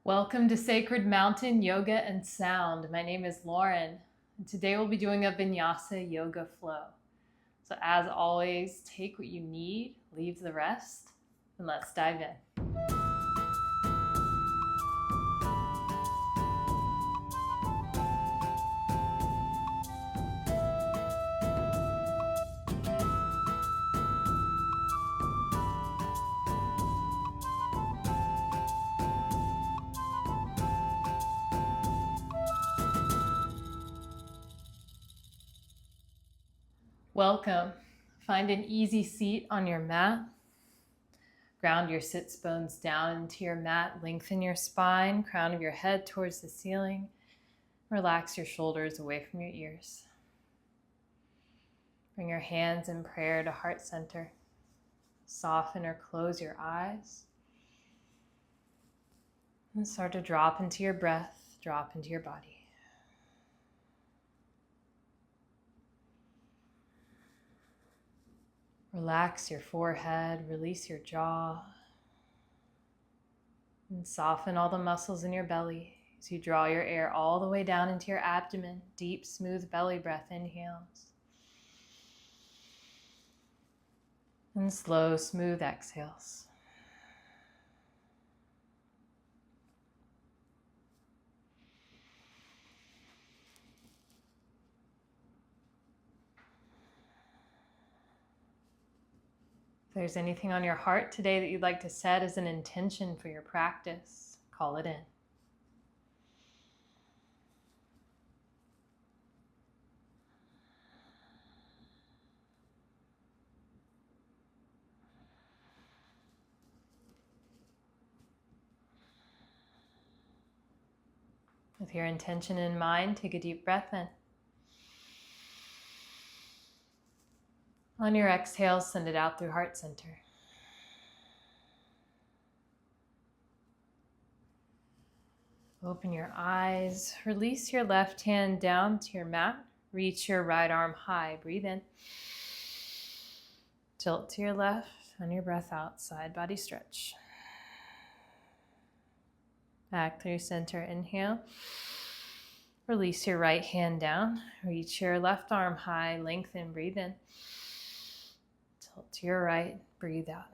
Welcome to Sacred Mountain Yoga and Sound. My name is Lauren, and today we'll be doing a Vinyasa yoga flow. So as always, take what you need, leave the rest, and let's dive in. Welcome. Find an easy seat on your mat. Ground your sits bones down into your mat. Lengthen your spine, crown of your head towards the ceiling. Relax your shoulders away from your ears. Bring your hands in prayer to heart center. Soften or close your eyes. And start to drop into your breath, drop into your body. Relax your forehead, release your jaw, and soften all the muscles in your belly as you draw your air all the way down into your abdomen. Deep, smooth belly breath inhales. And slow, smooth exhales. If there's anything on your heart today that you'd like to set as an intention for your practice, call it in. With your intention in mind, take a deep breath in. On your exhale, send it out through heart center. Open your eyes. Release your left hand down to your mat. Reach your right arm high. Breathe in. Tilt to your left. On your breath out, side body stretch. Back through center, inhale. Release your right hand down. Reach your left arm high. Lengthen, breathe in. Tilt to your right, breathe out.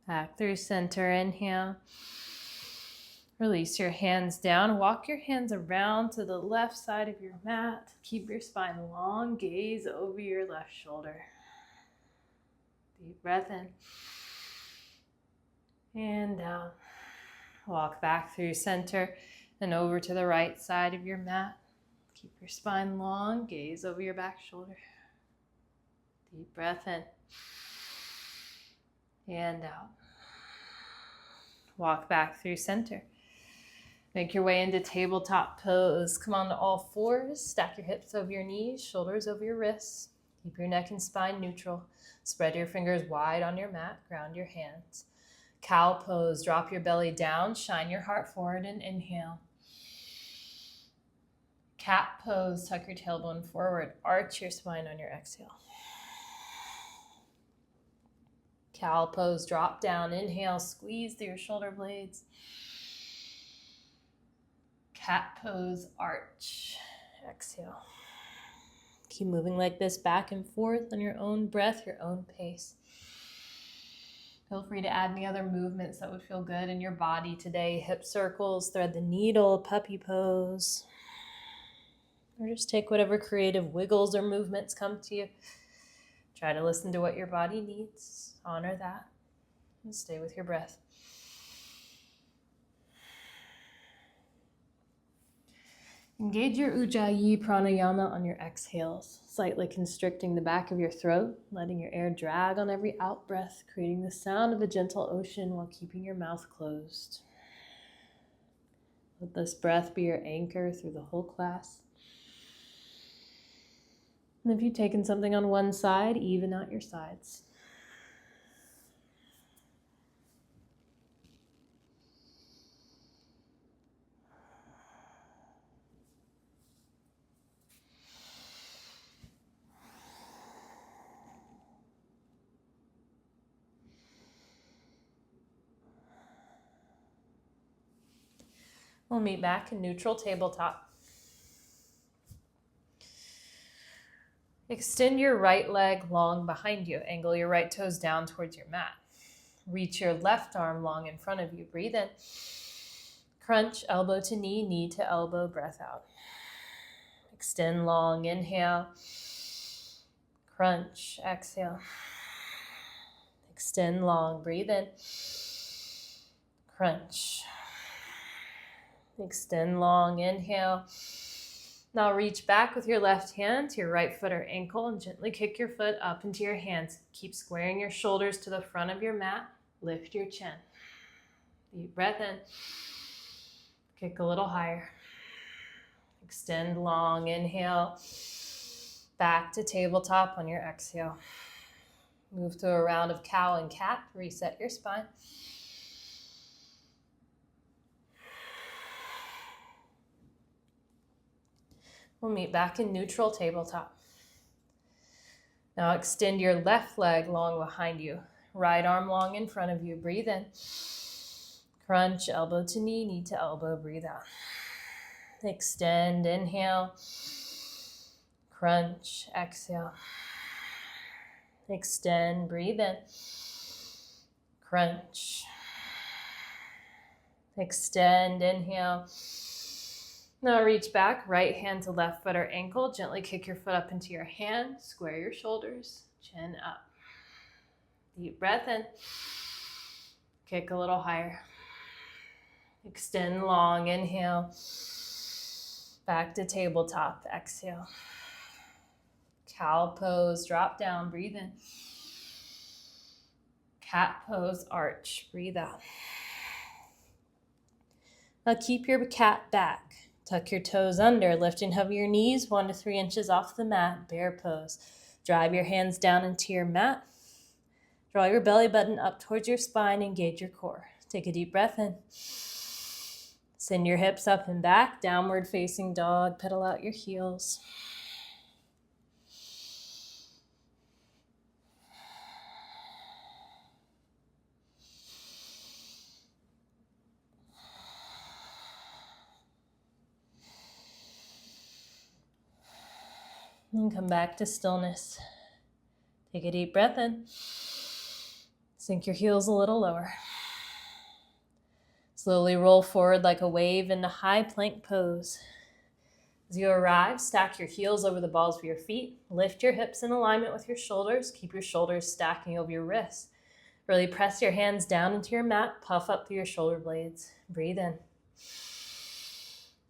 Back through center, inhale. Release your hands down. Walk your hands around to the left side of your mat. Keep your spine long. Gaze over your left shoulder. Deep breath in. And down. Walk back through center and over to the right side of your mat. Keep your spine long. Gaze over your back shoulder. Deep breath in. And out. Walk back through center. Make your way into tabletop pose. Come on to all fours. Stack your hips over your knees, shoulders over your wrists. Keep your neck and spine neutral. Spread your fingers wide on your mat. Ground your hands. Cow pose. Drop your belly down. Shine your heart forward and inhale. Cat pose. Tuck your tailbone forward. Arch your spine on your exhale. Cow pose. Drop down. Inhale. Squeeze through your shoulder blades. Cat pose, arch, exhale. Keep moving like this back and forth on your own breath, your own pace. Feel free to add any other movements that would feel good in your body today. Hip circles, thread the needle, puppy pose. Or just take whatever creative wiggles or movements come to you. Try to listen to what your body needs. Honor that and stay with your breath. Engage your Ujjayi pranayama on your exhales, slightly constricting the back of your throat, letting your air drag on every out-breath, creating the sound of a gentle ocean while keeping your mouth closed. Let this breath be your anchor through the whole class. And if you've taken something on one side, even out your sides. We'll meet back in neutral tabletop. Extend your right leg long behind you. Angle your right toes down towards your mat. Reach your left arm long in front of you. Breathe in. Crunch, elbow to knee, knee to elbow, breath out. Extend long, inhale. Crunch, exhale. Extend long, breathe in. Crunch. Extend long, inhale. Now reach back with your left hand to your right foot or ankle and gently kick your foot up into your hands. Keep squaring your shoulders to the front of your mat. Lift your chin. Deep breath in. Kick a little higher. Extend long, inhale. Back to tabletop on your exhale. Move to a round of cow and cat. Reset your spine. We'll meet back in neutral tabletop. Now extend your left leg long behind you. Right arm long in front of you. Breathe in. Crunch, elbow to knee, knee to elbow. Breathe out. Extend, inhale. Crunch, exhale. Extend, breathe in. Crunch. Extend, inhale. Now reach back, right hand to left foot or ankle. Gently kick your foot up into your hand. Square your shoulders, chin up. Deep breath in. Kick a little higher. Extend long, inhale. Back to tabletop, exhale. Cow pose, drop down, breathe in. Cat pose, arch, breathe out. Now keep your cat back. Tuck your toes under, lift and hover your knees 1 to 3 inches off the mat, bear pose. Drive your hands down into your mat. Draw your belly button up towards your spine, engage your core. Take a deep breath in. Send your hips up and back, downward facing dog, pedal out your heels. And come back to stillness. Take a deep breath in. Sink your heels a little lower. Slowly roll forward like a wave into high plank pose. As you arrive, stack your heels over the balls of your feet. Lift your hips in alignment with your shoulders. Keep your shoulders stacking over your wrists. Really press your hands down into your mat. Puff up through your shoulder blades. Breathe in.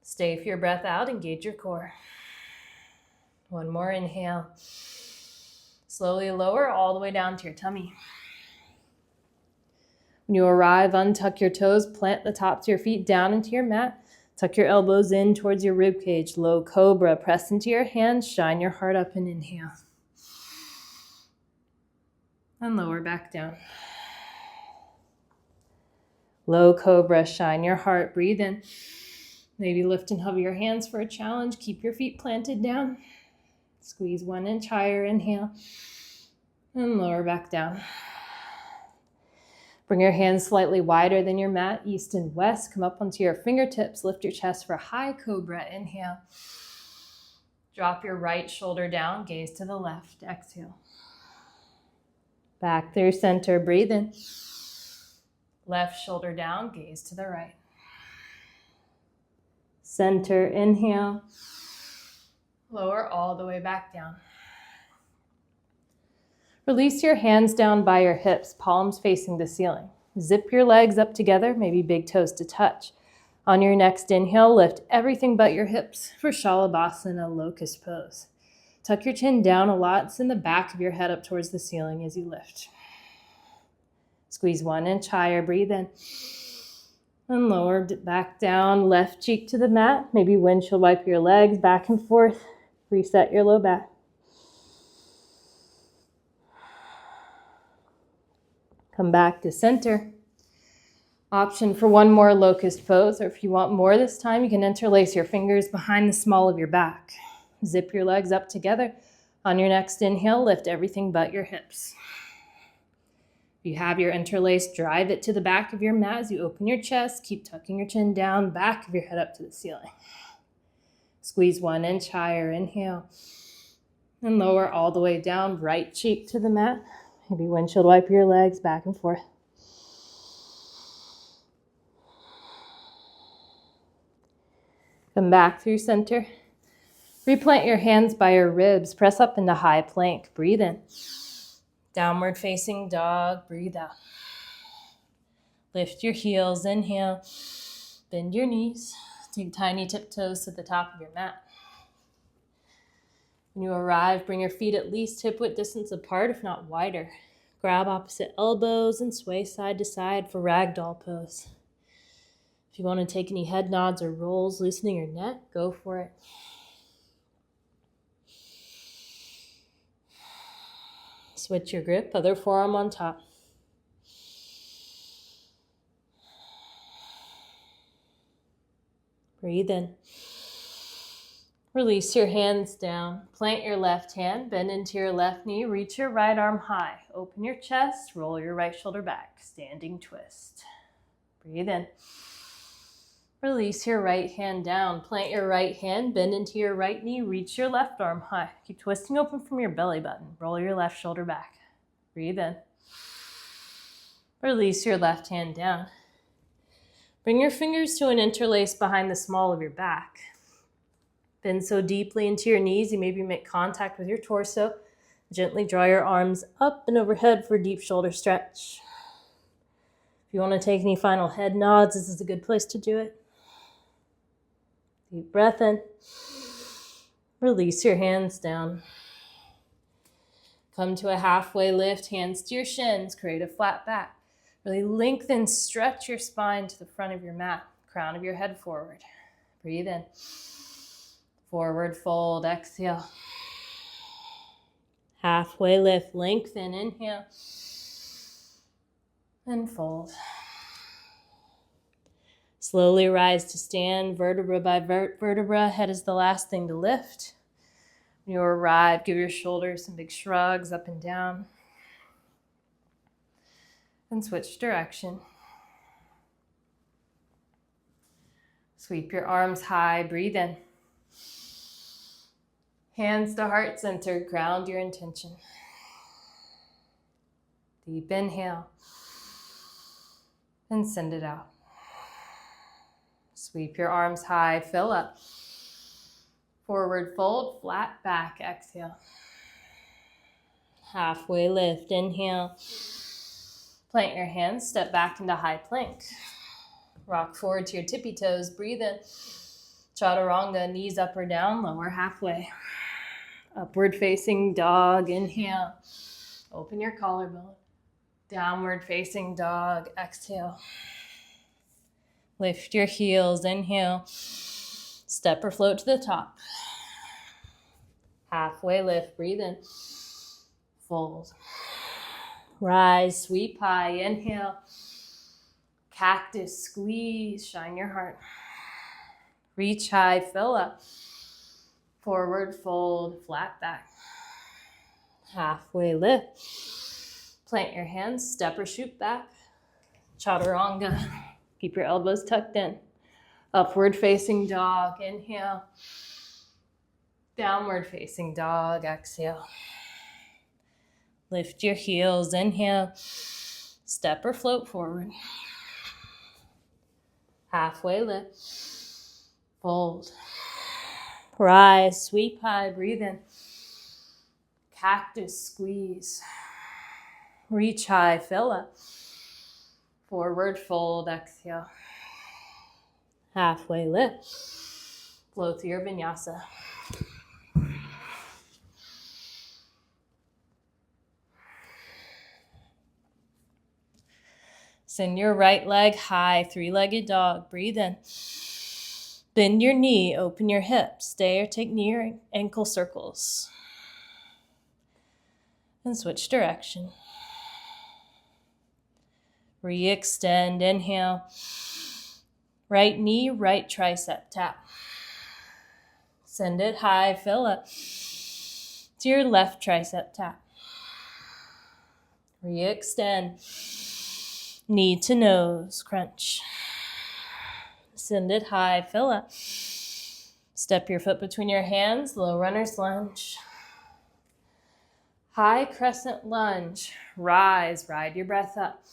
Stay for your breath out. Engage your core. One more inhale. Slowly lower all the way down to your tummy. When you arrive, untuck your toes, plant the tops of your feet down into your mat. Tuck your elbows in towards your rib cage. Low cobra, press into your hands, shine your heart up and inhale. And lower back down. Low cobra, shine your heart, breathe in. Maybe lift and hover your hands for a challenge. Keep your feet planted down. Squeeze 1 inch higher, inhale, and lower back down. Bring your hands slightly wider than your mat, east and west. Come up onto your fingertips. Lift your chest for high cobra, inhale. Drop your right shoulder down, gaze to the left, exhale. Back through center, breathe in. Left shoulder down, gaze to the right. Center, inhale. Lower all the way back down. Release your hands down by your hips, palms facing the ceiling. Zip your legs up together, maybe big toes to touch. On your next inhale, lift everything but your hips for Shalabhasana, locust pose. Tuck your chin down a lot, send the back of your head up towards the ceiling as you lift. Squeeze 1 inch higher, breathe in. And lower back down, left cheek to the mat. Maybe windshield wipe your legs back and forth. Reset your low back. Come back to center. Option for one more locust pose, or if you want more this time, you can interlace your fingers behind the small of your back. Zip your legs up together. On your next inhale, lift everything but your hips. If you have your interlace, drive it to the back of your mat as you open your chest. Keep tucking your chin down, back of your head up to the ceiling. Squeeze 1 inch higher, inhale. And lower all the way down, right cheek to the mat. Maybe windshield wipe your legs back and forth. Come back through center. Replant your hands by your ribs. Press up into high plank. Breathe in. Downward facing dog. Breathe out. Lift your heels. Inhale. Bend your knees. Take tiny tiptoes to the top of your mat. When you arrive, bring your feet at least hip-width distance apart, if not wider. Grab opposite elbows and sway side to side for ragdoll pose. If you want to take any head nods or rolls, loosening your neck, go for it. Switch your grip, other forearm on top. Breathe in. Release your hands down. Plant your left hand, bend into your left knee, reach your right arm high. Open your chest, roll your right shoulder back. Standing twist. Breathe in. Release your right hand down. Plant your right hand, bend into your right knee, reach your left arm high. Keep twisting open from your belly button. Roll your left shoulder back. Breathe in. Release your left hand down. Bring your fingers to an interlace behind the small of your back. Bend so deeply into your knees, you maybe make contact with your torso. Gently draw your arms up and overhead for a deep shoulder stretch. If you want to take any final head nods, this is a good place to do it. Deep breath in. Release your hands down. Come to a halfway lift, hands to your shins, create a flat back. Really lengthen, stretch your spine to the front of your mat, crown of your head forward. Breathe in. Forward fold, exhale. Halfway lift, lengthen, inhale. And fold. Slowly rise to stand, vertebra by vertebra. Head is the last thing to lift. When you arrive, give your shoulders some big shrugs up and down. And switch direction. Sweep your arms high, breathe in. Hands to heart center, ground your intention. Deep inhale. And send it out. Sweep your arms high, fill up. Forward fold, flat back, exhale. Halfway lift, inhale. Plant your hands, step back into high plank. Rock forward to your tippy toes, breathe in. Chaturanga, knees up or down, lower halfway. Upward facing dog, inhale. Open your collarbone. Downward facing dog, exhale. Lift your heels, inhale. Step or float to the top. Halfway lift, breathe in. Fold. Rise, sweep high, inhale. Cactus, squeeze, shine your heart. Reach high, fill up. Forward fold, flat back. Halfway lift. Plant your hands, step or shoot back. Chaturanga. Keep your elbows tucked in. Upward facing dog, inhale. Downward facing dog, exhale. Lift your heels, inhale. Step or float forward. Halfway lift. Fold. Rise, sweep high, breathe in. Cactus, squeeze. Reach high, fill up. Forward fold, exhale. Halfway lift. Flow through your vinyasa. Send your right leg high, three-legged dog. Breathe in. Bend your knee, open your hips. Stay or take knee or ankle circles. And switch direction. Re-extend, inhale. Right knee, right tricep, tap. Send it high, fill up. To your left tricep, tap. Re-extend. Knee to nose, crunch. Send it high, fill up. Step your foot between your hands, low runner's lunge. High crescent lunge. Rise, ride your breath up.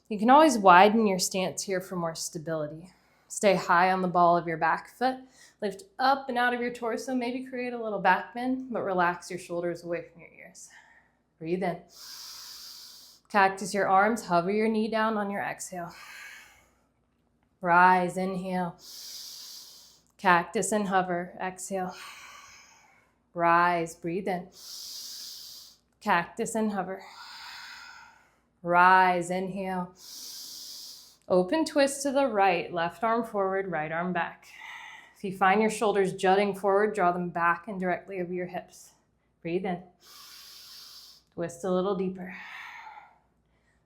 You can always widen your stance here for more stability. Stay high on the ball of your back foot. Lift up and out of your torso. Maybe create a little back bend, but relax your shoulders away from your ears. Breathe in. Cactus your arms. Hover your knee down on your exhale. Rise, inhale. Cactus and hover. Exhale. Rise, breathe in. Cactus and hover. Rise, inhale. Open twist to the right, left arm forward, right arm back. If you find your shoulders jutting forward, draw them back and directly over your hips. Breathe in. Twist a little deeper.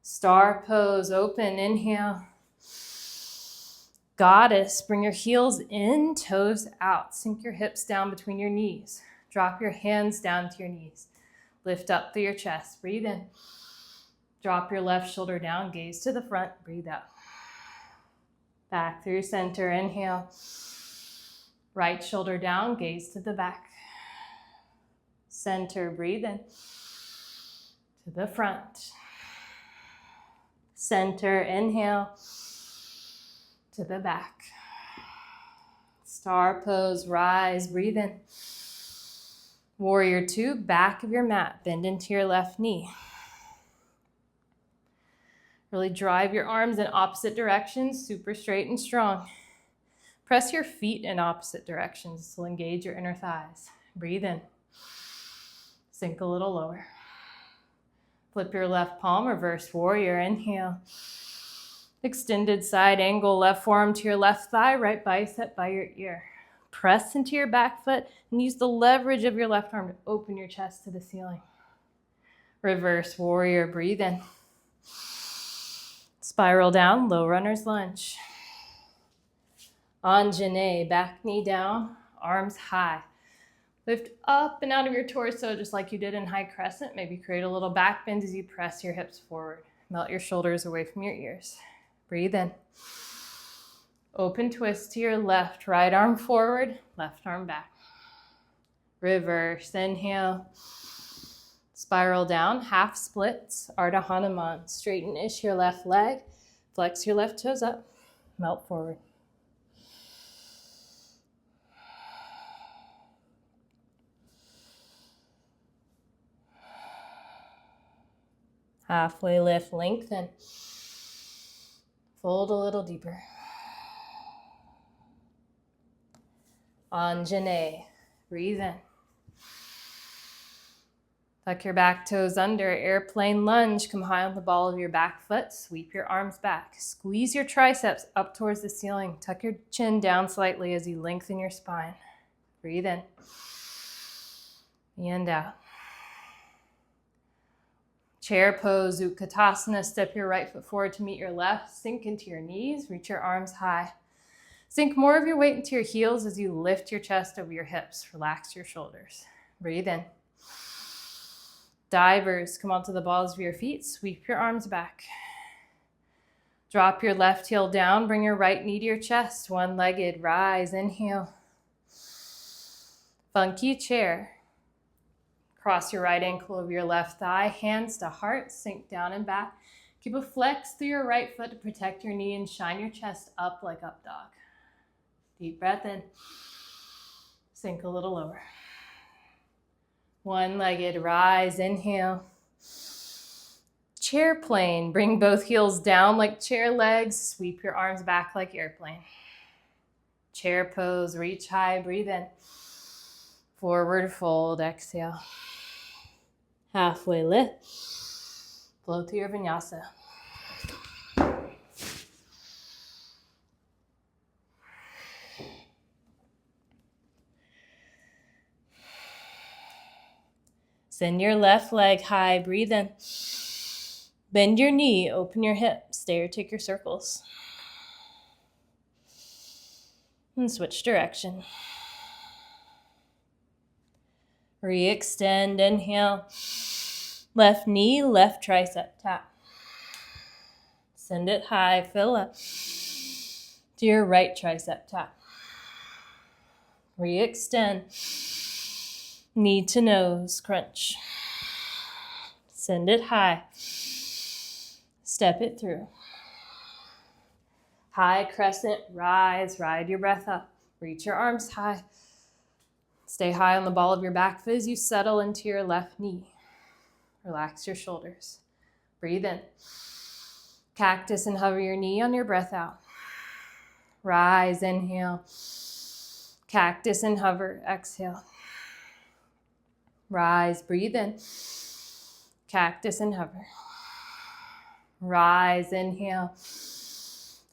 Star pose, open, inhale. Goddess, bring your heels in, toes out. Sink your hips down between your knees. Drop your hands down to your knees. Lift up through your chest. Breathe in. Drop your left shoulder down, gaze to the front, breathe out. Back through center, inhale. Right shoulder down, gaze to the back. Center, breathe in. To the front. Center, inhale. To the back. Star pose, rise, breathe in. Warrior two, back of your mat, bend into your left knee. Really drive your arms in opposite directions, super straight and strong. Press your feet in opposite directions. This will engage your inner thighs. Breathe in. Sink a little lower. Flip your left palm, reverse warrior, inhale. Extended side angle, left forearm to your left thigh, right bicep by your ear. Press into your back foot and use the leverage of your left arm to open your chest to the ceiling. Reverse warrior, breathe in. Spiral down, low runner's lunge. Anjane, back knee down, arms high. Lift up and out of your torso just like you did in high crescent. Maybe create a little back bend as you press your hips forward. Melt your shoulders away from your ears. Breathe in. Open twist to your left, right arm forward, left arm back. Reverse, inhale. Spiral down, half splits, Ardha Hanuman. Straighten-ish your left leg, flex your left toes up, melt forward. Halfway lift, lengthen. Fold a little deeper. Anjane, breathe in. Tuck your back toes under, airplane lunge. Come high on the ball of your back foot. Sweep your arms back. Squeeze your triceps up towards the ceiling. Tuck your chin down slightly as you lengthen your spine. Breathe in. And out. Chair pose, Utkatasana. Step your right foot forward to meet your left. Sink into your knees. Reach your arms high. Sink more of your weight into your heels as you lift your chest over your hips. Relax your shoulders. Breathe in. Divers, come onto the balls of your feet. Sweep your arms back. Drop your left heel down. Bring your right knee to your chest. One-legged, rise, inhale. Funky chair. Cross your right ankle over your left thigh. Hands to heart, sink down and back. Keep a flex through your right foot to protect your knee and shine your chest up like up dog. Deep breath in. Sink a little lower. One-legged, rise, inhale. Chair plane, bring both heels down like chair legs. Sweep your arms back like airplane. Chair pose, reach high, breathe in. Forward fold, exhale. Halfway lift. Flow through your vinyasa. Send your left leg high, breathe in. Bend your knee, open your hip, stay or take your circles. And switch direction. Re-extend, inhale. Left knee, left tricep, tap. Send it high, fill up. To your right tricep, tap. Re-extend. Knee to nose, crunch. Send it high. Step it through. High crescent, rise, ride your breath up. Reach your arms high. Stay high on the ball of your back foot as you settle into your left knee. Relax your shoulders. Breathe in. Cactus and hover your knee on your breath out. Rise, inhale. Cactus and hover, exhale. Rise, breathe in. Cactus and hover. Rise, inhale.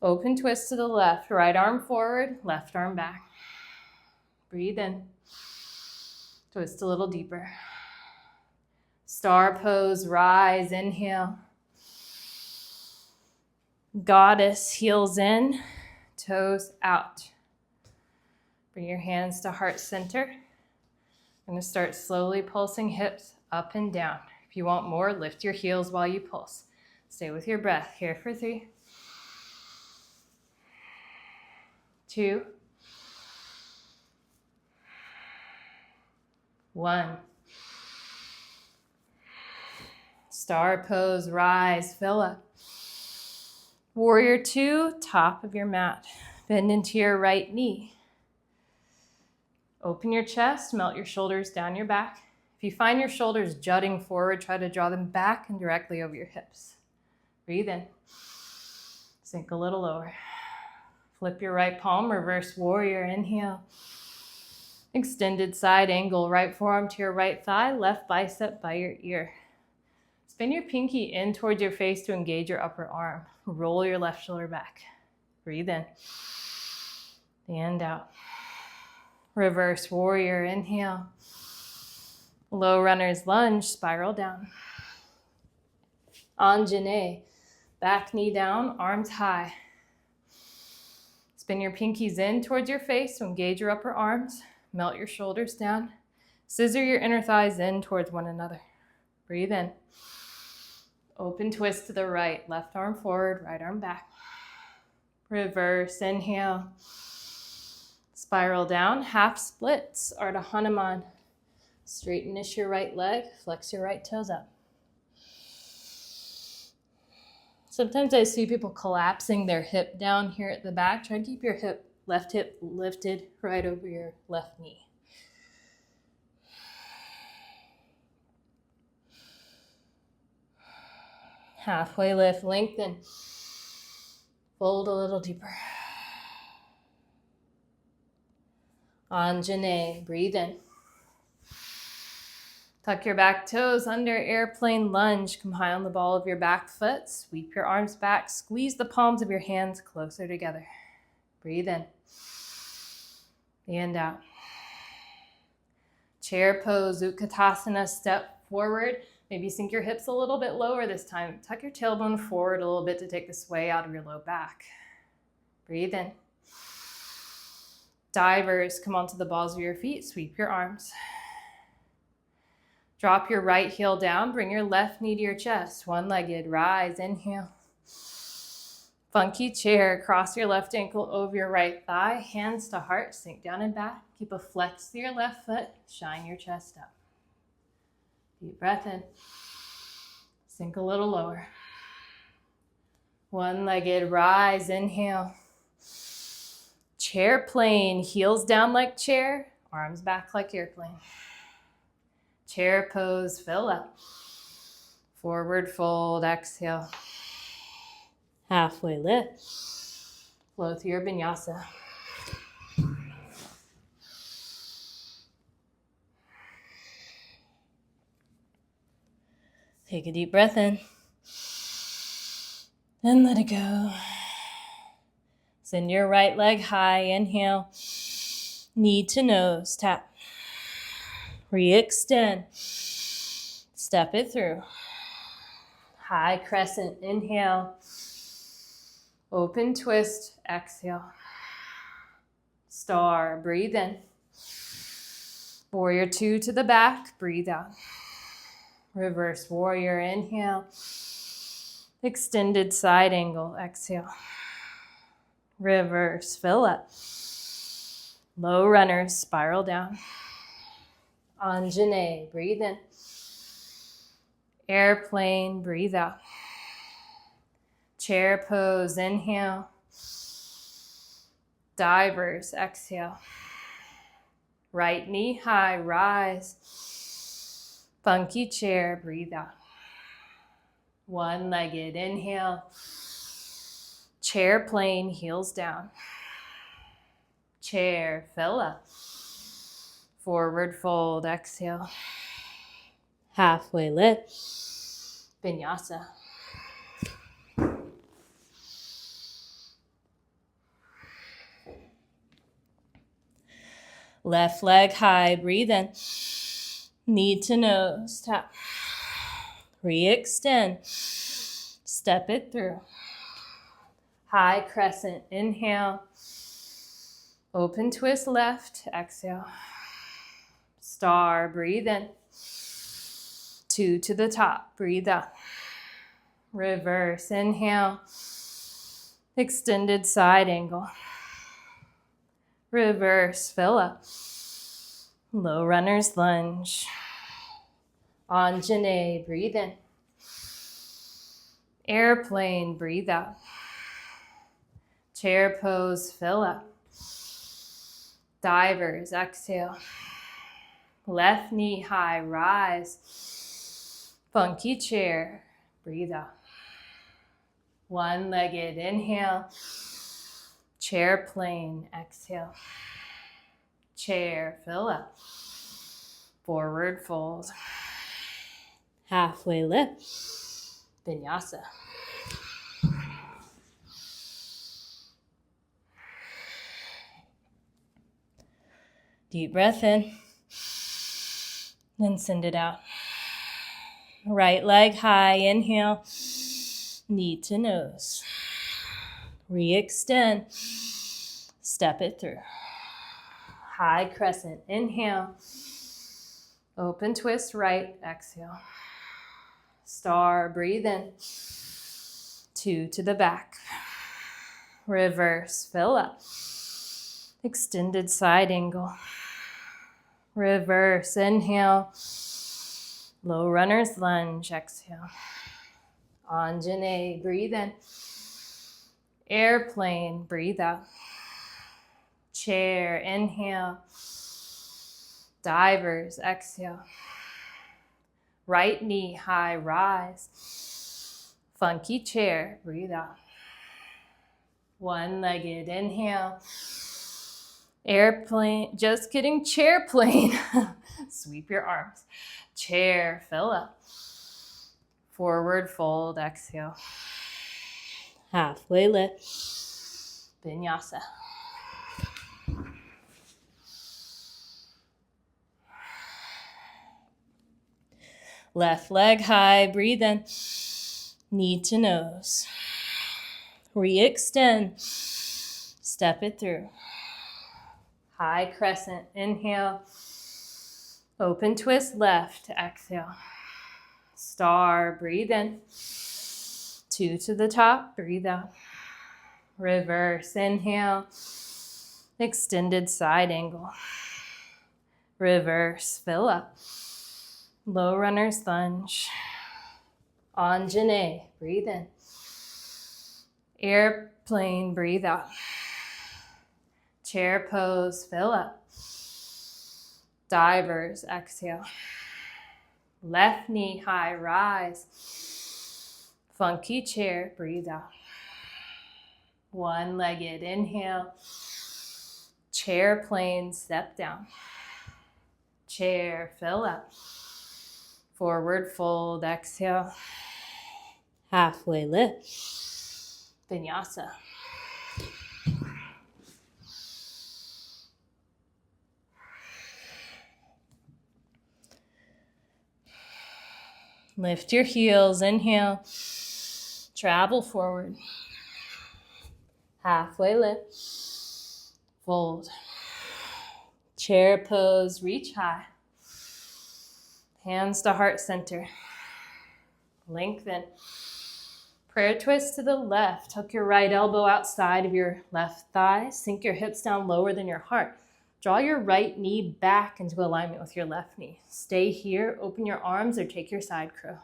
Open twist to the left. Right arm forward, left arm back. Breathe in. Twist a little deeper. Star pose, rise, inhale. Goddess, heels in, toes out. Bring your hands to heart center. I'm going to start slowly pulsing hips up and down. If you want more, lift your heels while you pulse. Stay with your breath here for 3, 2, 1. Star pose, rise, fill up. Warrior 2, top of your mat. Bend into your right knee. Open your chest, melt your shoulders down your back. If you find your shoulders jutting forward, try to draw them back and directly over your hips. Breathe in. Sink a little lower. Flip your right palm, reverse warrior, inhale. Extended side angle, right forearm to your right thigh, left bicep by your ear. Spin your pinky in towards your face to engage your upper arm. Roll your left shoulder back. Breathe in. And out. Reverse warrior, inhale. Low runner's lunge, spiral down. Anjane, back knee down, arms high. Spin your pinkies in towards your face to engage your upper arms. Melt your shoulders down. Scissor your inner thighs in towards one another. Breathe in. Open twist to the right. Left arm forward, right arm back. Reverse, inhale. Spiral down, half splits, Ardha Hanuman. Straighten your right leg, flex your right toes up. Sometimes I see people collapsing their hip down here at the back. Try to keep your left hip lifted right over your left knee. Halfway lift, lengthen. Fold a little deeper. Anjane, breathe in. Tuck your back toes under, airplane lunge. Come high on the ball of your back foot. Sweep your arms back. Squeeze the palms of your hands closer together. Breathe in. And out. Chair pose, Utkatasana, step forward. Maybe sink your hips a little bit lower this time. Tuck your tailbone forward a little bit to take the sway out of your low back. Breathe in. Divers, come onto the balls of your feet. Sweep your arms. Drop your right heel down. Bring your left knee to your chest. One-legged, rise, inhale. Funky chair, cross your left ankle over your right thigh. Hands to heart, sink down and back. Keep a flex to your left foot. Shine your chest up. Deep breath in. Sink a little lower. One-legged, rise, inhale. Chair plane, heels down like chair, arms back like airplane. Chair pose, fill up. Forward fold, exhale. Halfway lift. Flow through your vinyasa. Take a deep breath in. And let it go. Send your right leg high, inhale. Knee to nose, tap. Re-extend. Step it through. High crescent, inhale. Open twist, exhale. Star, breathe in. Warrior 2 to the back, breathe out. Reverse warrior, inhale. Extended side angle, exhale. Reverse, fill up. Low runners, spiral down. Anjane, breathe in. Airplane, breathe out. Chair pose, inhale. Divers, exhale. Right knee high, rise. Funky chair, breathe out. One-legged, inhale. Chair plane, heels down. Chair, fill up. Forward fold, exhale. Halfway lift. Vinyasa. Left leg high, breathe in. Knee to nose, tap. Re-extend. Step it through. High crescent, inhale. Open twist left, exhale. Star, breathe in. 2 to the top, breathe out. Reverse, inhale. Extended side angle. Reverse, fill up. Low runner's lunge. Anjane, breathe in. Airplane, breathe out. Chair pose, fill up. Divers, exhale. Left knee high, rise. Funky chair, breathe out. One-legged, inhale. Chair plane, exhale. Chair, fill up. Forward fold. Halfway lift. Vinyasa. Deep breath in. Then send it out. Right leg high, inhale. Knee to nose. Re-extend. Step it through. High crescent, inhale. Open twist right, exhale. Star, breathe in. 2 to the back. Reverse, fill up. Extended side angle. Reverse, inhale. Low runner's lunge, exhale. Anjane, breathe in. Airplane, breathe out. Chair, inhale. Divers, exhale. Right knee high, rise. Funky chair, breathe out. One-legged, inhale. Airplane, just kidding, chair plane. Sweep your arms. Chair, fill up. Forward fold, exhale. Halfway lift. Vinyasa. Left leg high, breathe in. Knee to nose. Re-extend. Step it through. High crescent, inhale. Open twist left, exhale. Star, breathe in. 2 to the top, breathe out. Reverse, inhale. Extended side angle. Reverse, fill up. Low runner's lunge. Anjane, breathe in. Airplane, breathe out. Chair pose, fill up. Divers, exhale. Left knee high, rise. Funky chair, breathe out. One-legged, inhale. Chair plane, step down. Chair, fill up. Forward fold, exhale. Halfway lift. Vinyasa. Lift your heels, inhale. Travel forward. Halfway lift. Fold. Chair pose, reach high. Hands to heart center. Lengthen. Prayer twist to the left. Hook your right elbow outside of your left thigh. Sink your hips down lower than your heart. Draw your right knee back into alignment with your left knee. Stay here. Open your arms or take your side crow.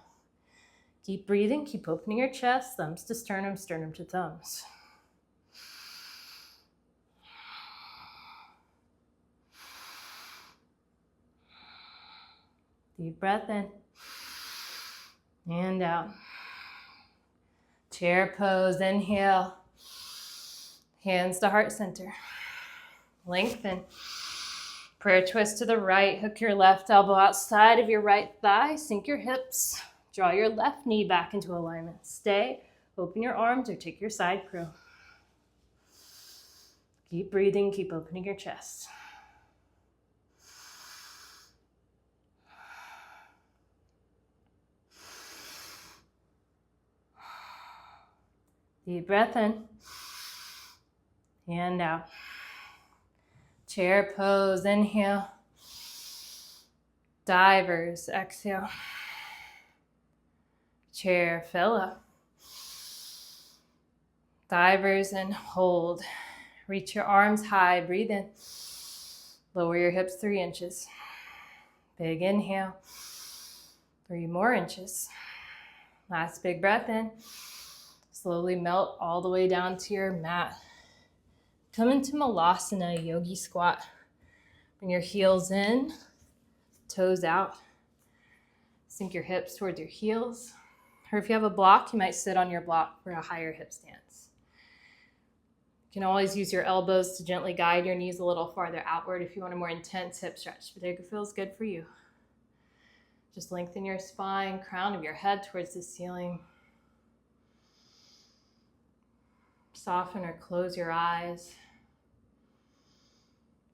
Keep breathing. Keep opening your chest. Thumbs to sternum, sternum to thumbs. Deep breath in and out. Chair pose, inhale. Hands to heart center. Lengthen. Prayer twist to the right. Hook your left elbow outside of your right thigh. Sink your hips. Draw your left knee back into alignment. Stay. Open your arms or take your side crow. Keep breathing. Keep opening your chest. Deep breath in and out. Chair pose, inhale. Divers, exhale. Chair, fill up. Divers and hold. Reach your arms high, breathe in. Lower your hips 3 inches. Big inhale. 3 more inches. Last big breath in. Slowly melt all the way down to your mat. Come into Malasana, yogi squat. Bring your heels in, toes out. Sink your hips towards your heels. Or if you have a block, you might sit on your block for a higher hip stance. You can always use your elbows to gently guide your knees a little farther outward if you want a more intense hip stretch. Whatever feels good for you. Just lengthen your spine, crown of your head towards the ceiling. Soften or close your eyes.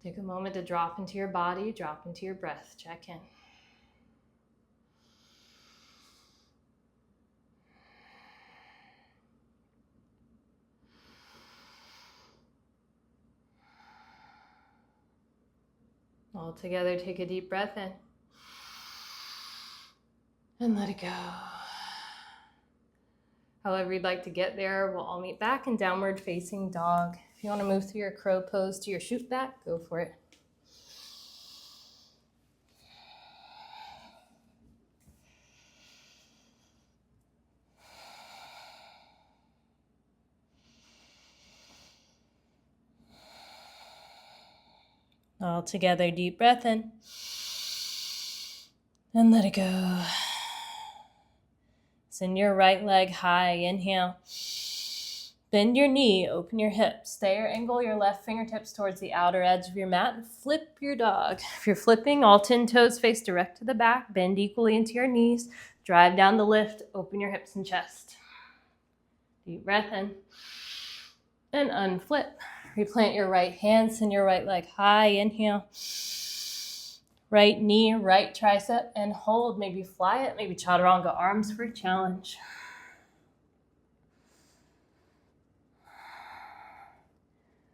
Take a moment to drop into your body, drop into your breath. Check in. All together, take a deep breath in. And let it go. However you'd like to get there, we'll all meet back in downward facing dog. If you want to move through your crow pose to your shoot back, go for it. All together, deep breath in. And let it go. Send your right leg high, inhale. Bend your knee, open your hips. Stay or angle your left fingertips towards the outer edge of your mat and flip your dog. If you're flipping, all 10 toes face direct to the back. Bend equally into your knees. Drive down the lift, open your hips and chest. Deep breath in. And unflip. Replant your right hand, send your right leg high, inhale. Right knee, right tricep, and hold. Maybe fly it, maybe chaturanga arms for a challenge.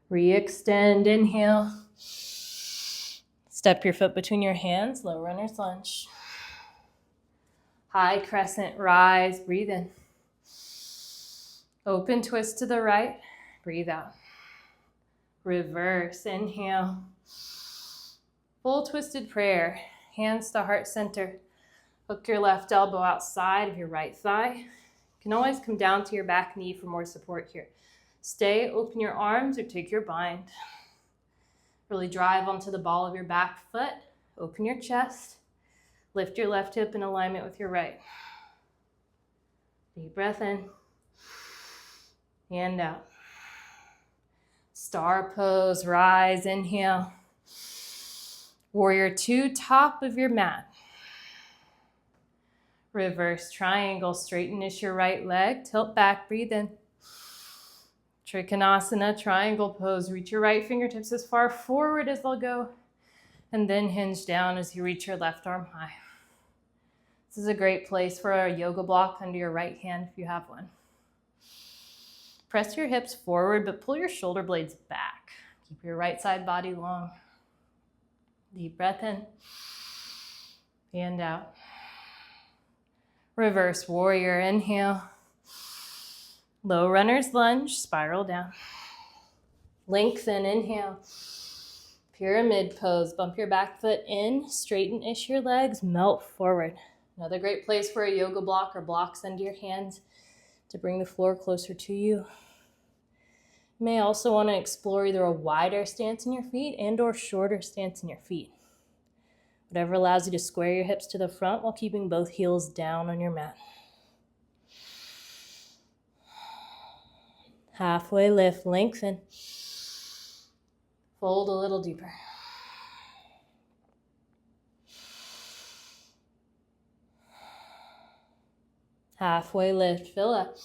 Re-extend, inhale. Step your foot between your hands, low runner's lunge. High crescent, rise, breathe in. Open twist to the right, breathe out. Reverse, inhale. Full twisted prayer, hands to heart center. Hook your left elbow outside of your right thigh. You can always come down to your back knee for more support here. Stay, open your arms or take your bind. Really drive onto the ball of your back foot. Open your chest. Lift your left hip in alignment with your right. Deep breath in and out. Star pose, rise, inhale. Warrior 2, top of your mat. Reverse triangle, straightenish your right leg, tilt back, breathe in. Trikonasana, triangle pose, reach your right fingertips as far forward as they'll go, and then hinge down as you reach your left arm high. This is a great place for a yoga block under your right hand if you have one. Press your hips forward, but pull your shoulder blades back. Keep your right side body long. Deep breath in and out. Reverse warrior, inhale. Low runner's lunge, spiral down. Lengthen, inhale. Pyramid pose, bump your back foot in, straighten-ish your legs, melt forward. Another great place for a yoga block or blocks under your hands to bring the floor closer to you. You may also want to explore either a wider stance in your feet and or shorter stance in your feet. Whatever allows you to square your hips to the front while keeping both heels down on your mat. Halfway lift, lengthen. Fold a little deeper. Halfway lift, fill up.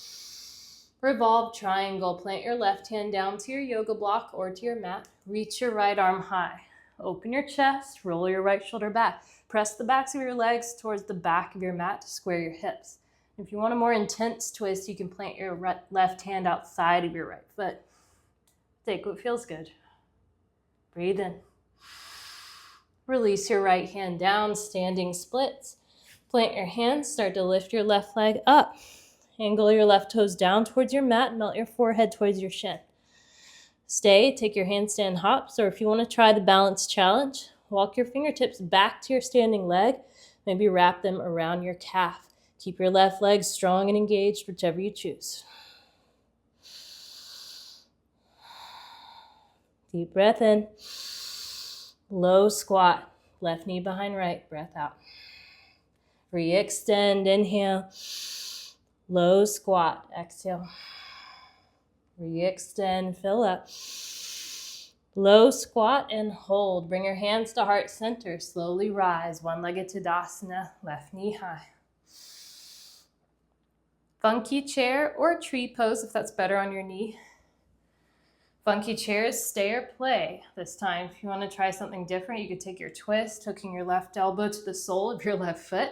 Revolve triangle. Plant your left hand down to your yoga block or to your mat. Reach your right arm high. Open your chest, roll your right shoulder back. Press the backs of your legs towards the back of your mat to square your hips. If you want a more intense twist, you can plant your left hand outside of your right foot. Take what feels good. Breathe in. Release your right hand down, standing splits. Plant your hands, start to lift your left leg up. Angle your left toes down towards your mat, melt your forehead towards your shin. Stay, take your handstand hops, or if you want to try the balance challenge, walk your fingertips back to your standing leg, maybe wrap them around your calf. Keep your left leg strong and engaged, whichever you choose. Deep breath in. Low squat. Left knee behind right. Breath out. Re-extend. Inhale. Low squat. Exhale. Re-extend. Fill up. Low squat and hold. Bring your hands to heart center. Slowly rise. One-legged Tadasana. Left knee high. Funky chair or tree pose if that's better on your knee. Funky chairs, stay or play. This time, if you want to try something different, you could take your twist, hooking your left elbow to the sole of your left foot.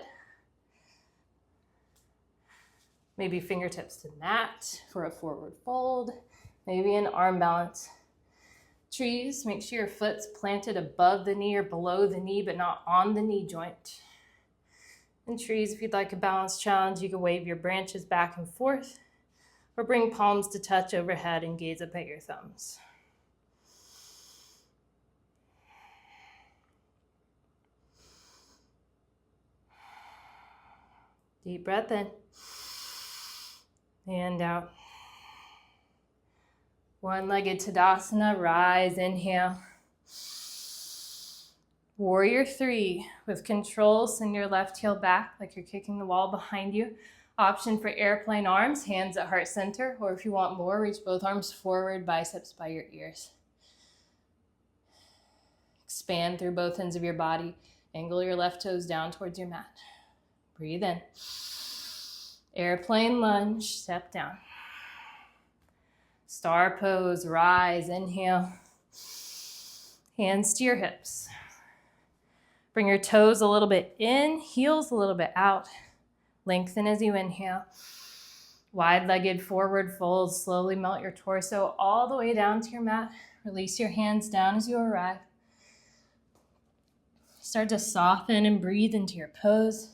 Maybe fingertips to mat for a forward fold. Maybe an arm balance. Trees, make sure your foot's planted above the knee or below the knee, but not on the knee joint. And trees, if you'd like a balance challenge, you can wave your branches back and forth or bring palms to touch overhead and gaze up at your thumbs. Deep breath in and out. One-legged Tadasana, rise, inhale. Warrior 3, with control, send your left heel back like you're kicking the wall behind you. Option for airplane arms, hands at heart center, or if you want more, reach both arms forward, biceps by your ears. Expand through both ends of your body. Angle your left toes down towards your mat. Breathe in. Airplane lunge, step down. Star pose, rise, inhale. Hands to your hips. Bring your toes a little bit in, heels a little bit out. Lengthen as you inhale. Wide-legged forward fold. Slowly melt your torso all the way down to your mat. Release your hands down as you arrive. Start to soften and breathe into your pose.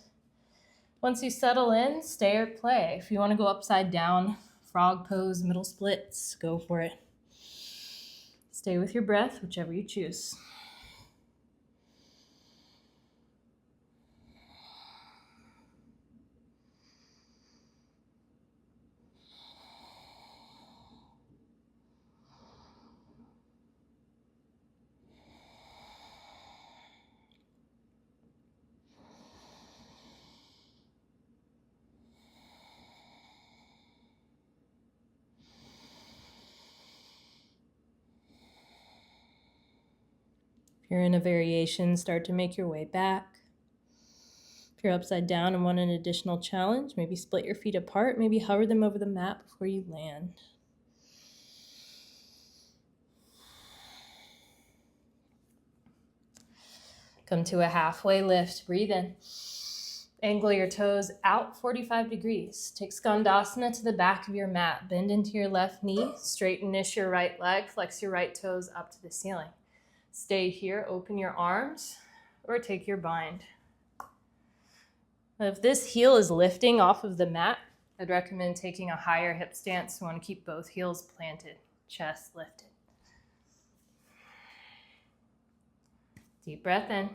Once you settle in, stay or play. If you want to go upside down, frog pose, middle splits, go for it. Stay with your breath, whichever you choose. If you're in a variation, start to make your way back. If you're upside down and want an additional challenge, maybe split your feet apart, maybe hover them over the mat before you land. Come to a halfway lift. Breathe in. Angle your toes out 45 degrees. Take Skandasana to the back of your mat. Bend into your left knee. Straighten-ish your right leg. Flex your right toes up to the ceiling. Stay here. Open your arms or take your bind. If this heel is lifting off of the mat, I'd recommend taking a higher hip stance. You want to keep both heels planted, chest lifted. Deep breath in.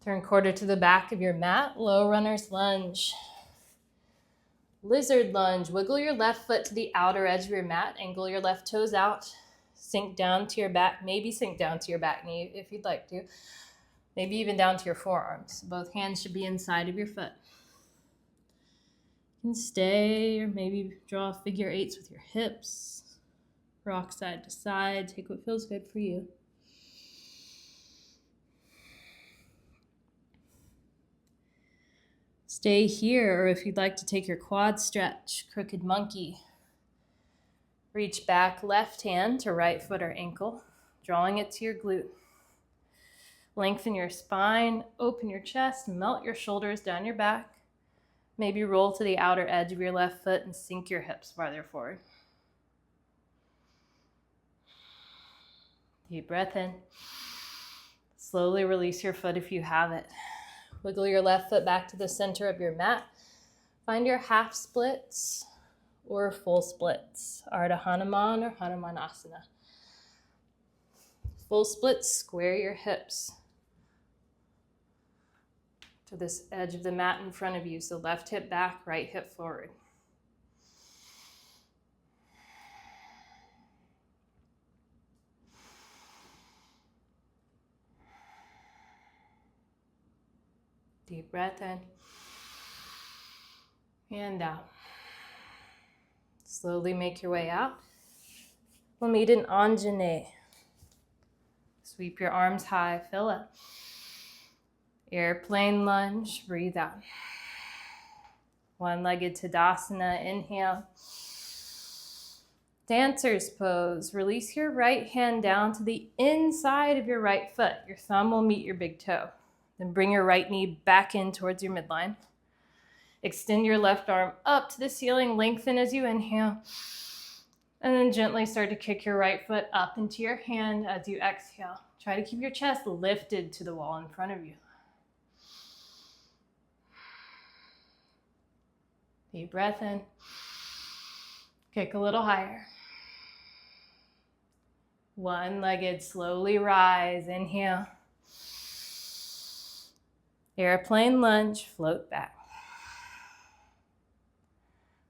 Turn quarter to the back of your mat, low runner's lunge. Lizard lunge. Wiggle your left foot to the outer edge of your mat, angle your left toes out, sink down to your back, maybe sink down to your back knee if you'd like to, maybe even down to your forearms. Both hands should be inside of your foot. You can stay or maybe draw figure eights with your hips, rock side to side, take what feels good for you. Stay here, or if you'd like to take your quad stretch, crooked monkey. Reach back left hand to right foot or ankle, drawing it to your glute. Lengthen your spine, open your chest, melt your shoulders down your back. Maybe roll to the outer edge of your left foot and sink your hips farther forward. Deep breath in. Slowly release your foot if you have it. Wiggle your left foot back to the center of your mat. Find your half splits or full splits, Ardha Hanuman or Hanumanasana. Full splits, square your hips to this edge of the mat in front of you. So left hip back, right hip forward. Deep breath in and out. Slowly make your way out. We'll meet in Anjane. Sweep your arms high, fill up. Airplane lunge, breathe out. One-legged Tadasana, inhale. Dancer's pose. Release your right hand down to the inside of your right foot. Your thumb will meet your big toe. Then bring your right knee back in towards your midline. Extend your left arm up to the ceiling, lengthen as you inhale. And then gently start to kick your right foot up into your hand as you exhale. Try to keep your chest lifted to the wall in front of you. Deep breath in. Kick a little higher. One-legged, slowly rise. Inhale. Airplane lunge, float back.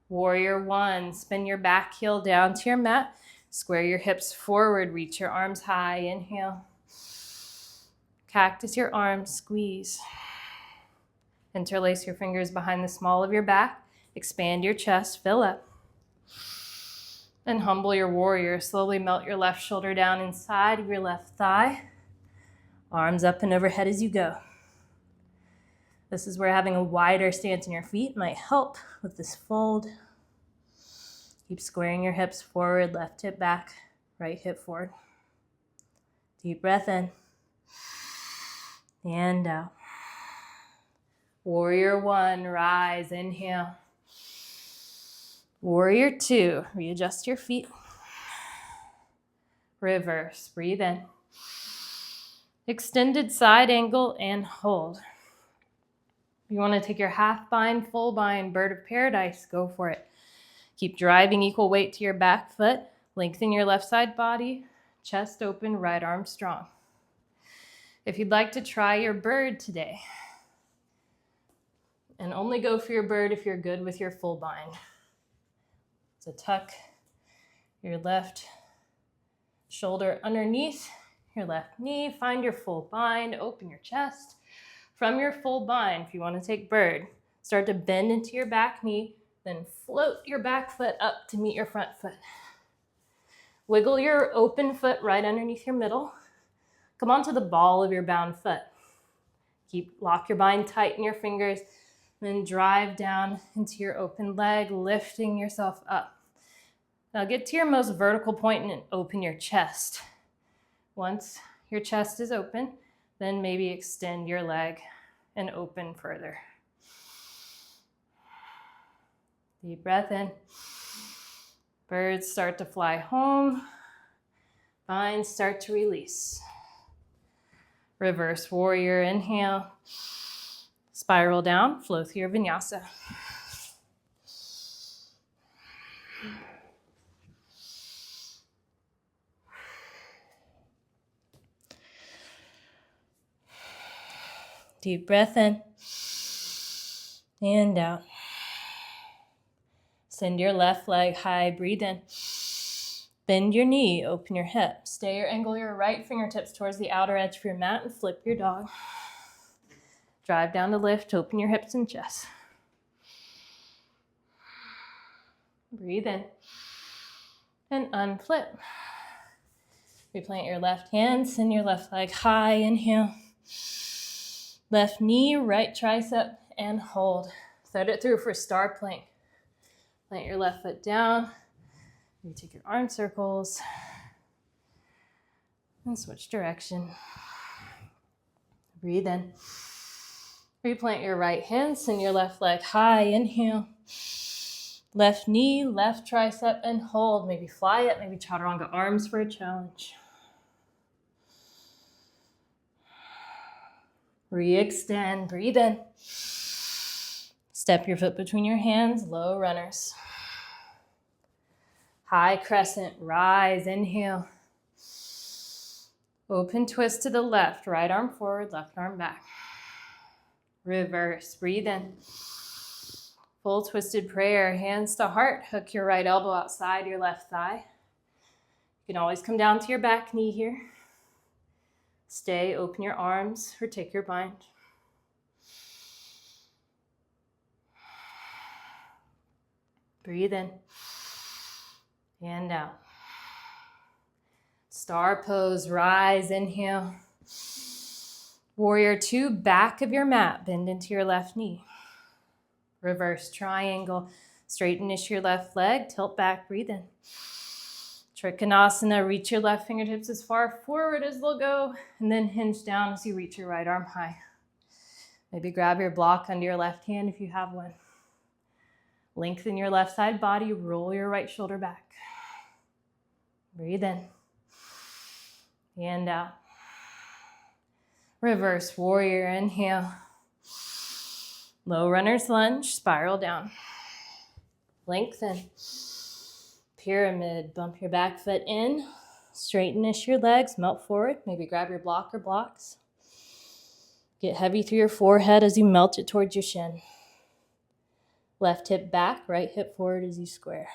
Warrior one, spin your back heel down to your mat. Square your hips forward, reach your arms high. Inhale. Cactus your arms, squeeze. Interlace your fingers behind the small of your back. Expand your chest, fill up. And humble your warrior. Slowly melt your left shoulder down inside of your left thigh. Arms up and overhead as you go. This is where having a wider stance in your feet might help with this fold. Keep squaring your hips forward, left hip back, right hip forward. Deep breath in and out. Warrior one, rise, inhale. Warrior two, readjust your feet. Reverse, breathe in. Extended side angle and hold. If you want to take your half bind, full bind, bird of paradise, go for it. Keep driving equal weight to your back foot. Lengthen your left side body. Chest open, right arm strong. If you'd like to try your bird today, and only go for your bird if you're good with your full bind. So tuck your left shoulder underneath your left knee. Find your full bind. Open your chest. From your full bind, if you want to take bird, start to bend into your back knee, then float your back foot up to meet your front foot. Wiggle your open foot right underneath your middle. Come onto the ball of your bound foot. Lock your bind tight in your fingers, then drive down into your open leg, lifting yourself up. Now get to your most vertical point and open your chest. Once your chest is open, then maybe extend your leg and open further. Deep breath in. Birds start to fly home. Binds start to release. Reverse warrior, inhale. Spiral down, flow through your vinyasa. Deep breath in and out. Send your left leg high, breathe in. Bend your knee, open your hip. Stay or angle your right fingertips towards the outer edge of your mat and flip your dog. Drive down to lift, open your hips and chest. Breathe in and unflip. Replant your left hand, send your left leg high, inhale. Left knee, right tricep, and hold. Thread it through for star plank. Plant your left foot down. You take your arm circles and switch direction. Breathe in. Replant your right hand, send your left leg high, inhale. Left knee, left tricep, and hold. Maybe fly it, maybe chaturanga arms for a challenge. Re-extend, breathe in. Step your foot between your hands, low runners. High crescent, rise, inhale. Open twist to the left, right arm forward, left arm back. Reverse, breathe in. Full twisted prayer, hands to heart. Hook your right elbow outside your left thigh. You can always come down to your back knee here. Stay, open your arms, or take your bind. Breathe in and out. Star pose, rise, inhale. Warrior two, back of your mat, bend into your left knee. Reverse triangle, straighten your left leg, tilt back, breathe in. Trikonasana, reach your left fingertips as far forward as they'll go, and then hinge down as you reach your right arm high. Maybe grab your block under your left hand if you have one. Lengthen your left side body, roll your right shoulder back. Breathe in and out. Reverse warrior, inhale. Low runner's lunge, spiral down. Lengthen. Pyramid, bump your back foot in. Straighten your legs, melt forward. Maybe grab your block or blocks. Get heavy through your forehead as you melt it towards your shin. Left hip back, right hip forward as you square.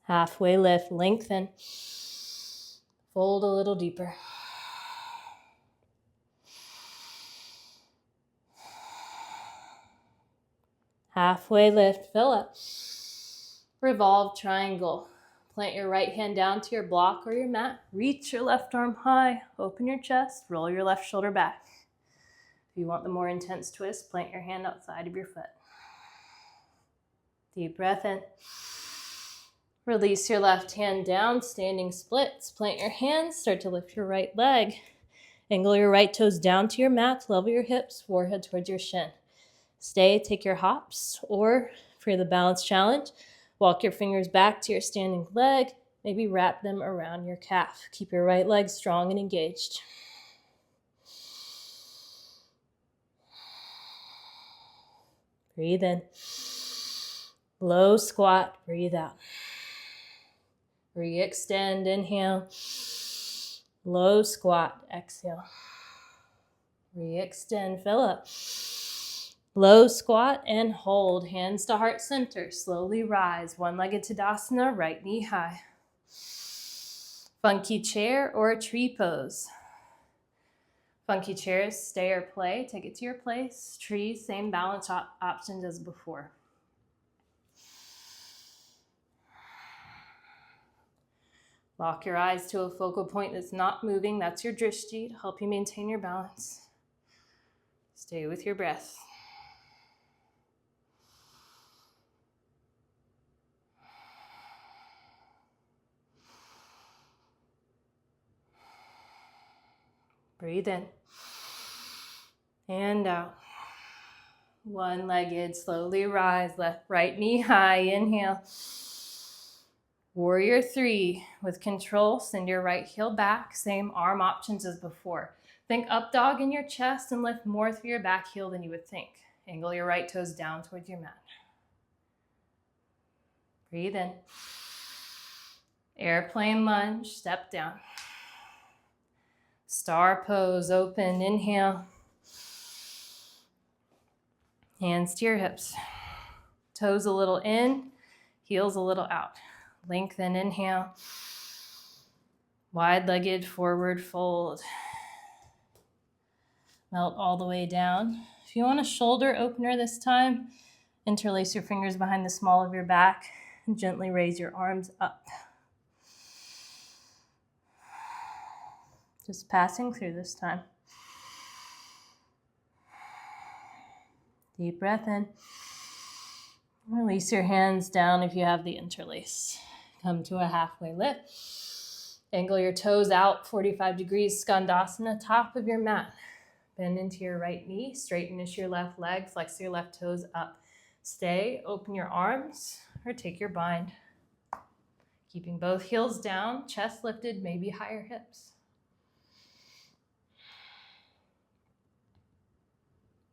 Halfway lift, lengthen. Fold a little deeper. Halfway lift, fill up. Revolve triangle. Plant your right hand down to your block or your mat. Reach your left arm high. Open your chest. Roll your left shoulder back. If you want the more intense twist, plant your hand outside of your foot. Deep breath in. Release your left hand down, standing splits. Plant your hands, start to lift your right leg. Angle your right toes down to your mat, level your hips, forehead towards your shin. Stay, take your hops, or for the balance challenge, walk your fingers back to your standing leg, maybe wrap them around your calf. Keep your right leg strong and engaged. Breathe in. Low squat, breathe out. Re-extend, inhale. Low squat, exhale. Re-extend, fill up. Low squat and hold, hands to heart center. Slowly rise, one-legged Tadasana, right knee high. Funky chair or a tree pose. Funky chairs, stay or play, take it to your place. Trees, same balance options as before. Lock your eyes to a focal point that's not moving. That's your drishti to help you maintain your balance. Stay with your breath. Breathe in and out. One-legged, slowly rise, left, right knee high, inhale. Warrior 3. With control, send your right heel back. Same arm options as before. Think up dog in your chest and lift more through your back heel than you would think. Angle your right toes down towards your mat. Breathe in. Airplane lunge, step down. Star pose, open, inhale. Hands to your hips. Toes a little in, heels a little out. Lengthen, inhale. Wide-legged forward fold. Melt all the way down. If you want a shoulder opener this time, interlace your fingers behind the small of your back and gently raise your arms up. Just passing through this time. Deep breath in. Release your hands down if you have the interlace. Come to a halfway lift. Angle your toes out 45 degrees, Skandasana, top of your mat. Bend into your right knee, straighten into your left leg, flex your left toes up. Stay, open your arms, or take your bind. Keeping both heels down, chest lifted, maybe higher hips.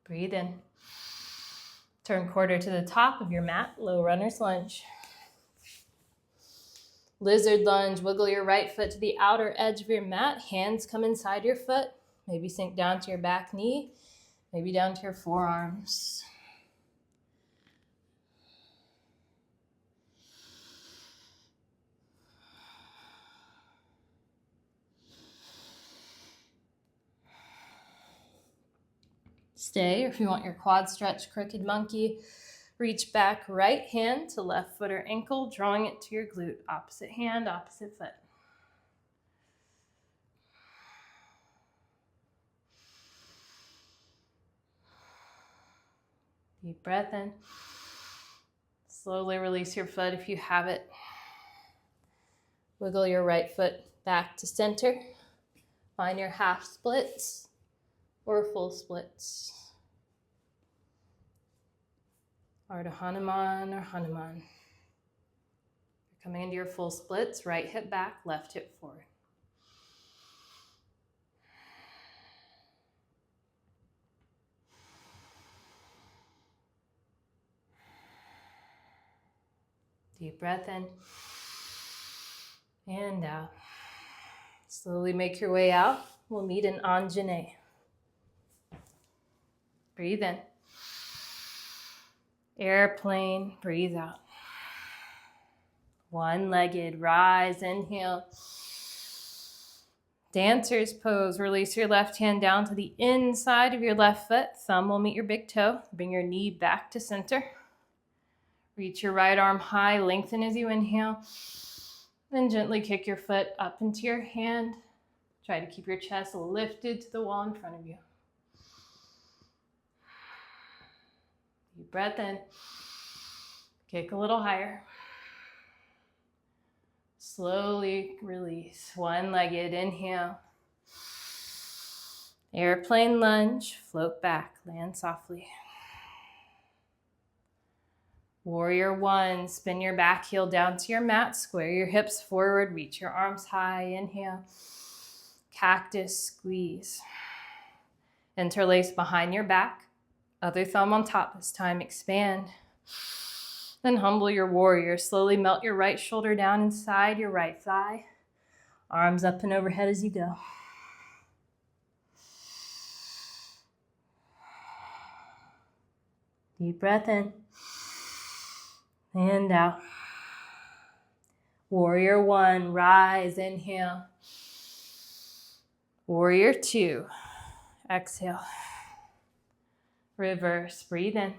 Breathe in. Turn quarter to the top of your mat, low runner's lunge. Lizard lunge, wiggle your right foot to the outer edge of your mat. Hands come inside your foot. Maybe sink down to your back knee, maybe down to your forearms. Stay, or if you want your quad stretch, crooked monkey, reach back right hand to left foot or ankle, drawing it to your glute. Opposite hand, opposite foot. Deep breath in. Slowly release your foot if you have it. Wiggle your right foot back to center. Find your half splits or full splits. Ardha Hanuman or Hanuman. You're coming into your full splits, right hip back, left hip forward. Deep breath in and out. Slowly make your way out. We'll meet in Anjane. Breathe in. Airplane, breathe out. One-legged, rise, inhale. Dancer's pose, release your left hand down to the inside of your left foot. Thumb will meet your big toe. Bring your knee back to center. Reach your right arm high, lengthen as you inhale. Then gently kick your foot up into your hand. Try to keep your chest lifted to the wall in front of you. Deep breath in. Kick a little higher. Slowly release. One-legged, inhale. Airplane lunge, float back, land softly. Warrior 1, spin your back heel down to your mat, square your hips forward, reach your arms high, inhale. Cactus, squeeze. Interlace behind your back, other thumb on top this time, expand. Then humble your warrior, slowly melt your right shoulder down inside your right thigh. Arms up and overhead as you go. Deep breath in. And out. Warrior 1, rise, inhale. Warrior 2, exhale. Reverse, breathe in.